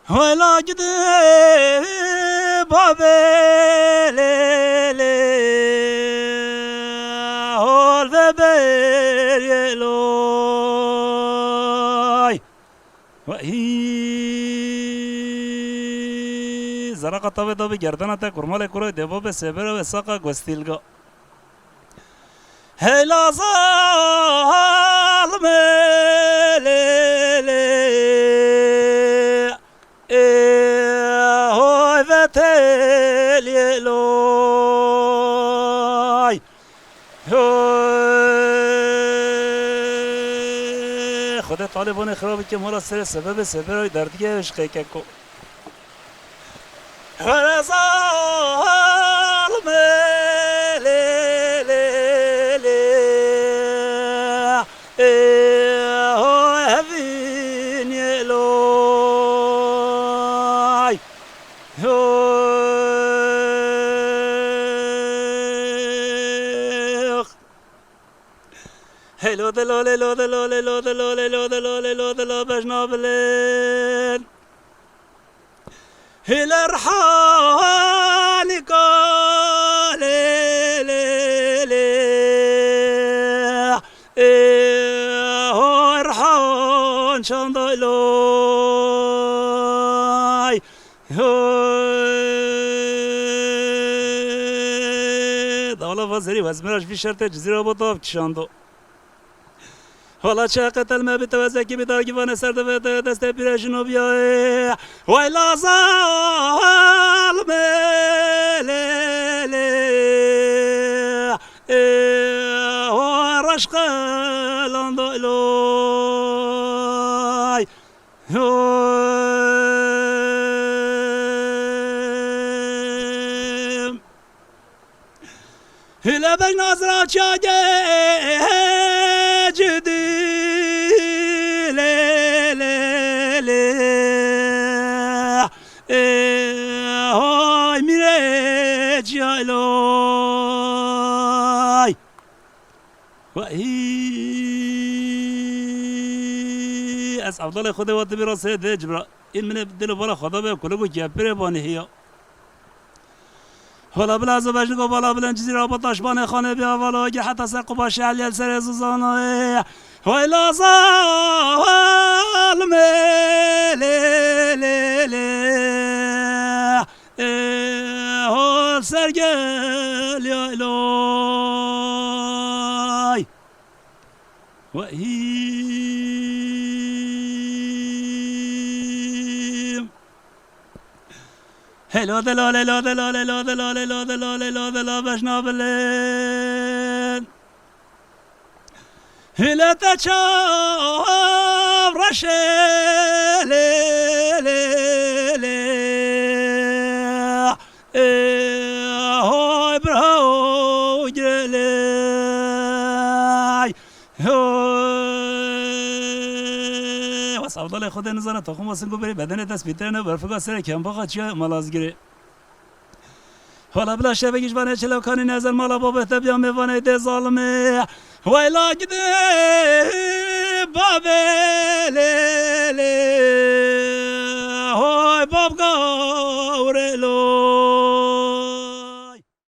ولا جدي بابلي هول ببريلوي وهي زرقة طبي طبي گردنتا کرمال کرو دبا به سبر و ساقا گستیلگا هلا ظالم هوی فتلیلوی خدا طالبان خرابی که مرا سر سبب سبرای دردگی عشقی که کو ظالم هلو دلال هلو دلال هلو دلال هلو دلال هلو دلال بجنابلن هل ارحال قال هو ارحان شاندايلاي دالا فازري وزمراش في شرط جزيرة بطاف كشاندو حالا چه قتل ما بتوزه که بدارگیوان سرده و دست پیرشنو بیاه وای لازال ملیلی و رشق لاندالای هلا بج نظرة شاجه جدي هاي ميرج يا لاي وهي از افضل خود وقت براسه ده جبرا این من دل بالا خدا به کلگو جبره بانی هیا حالا بلا زبجنگو بالا بلن جزیره با تاشبان خانه بیا والا اگه حتی سر قباش علیل سر زوزانه وای لازال هول سرگل یا الهی وهیم هلا دلال هلا دلال هلا دلال هلا دلال هلا دلال بشنابلن هلا تشاف رشل هاي برهو جلي واسه افضل خود نظر تخم واسه گو بری بدن دست بیترنه برفقا سر کم باقا چیه ملازگیره حالا بلا شبگیش وانه چلو کانی نظر مالا بابت بیا میوانه ده ظالمه ویلا گده بابه های بابگاه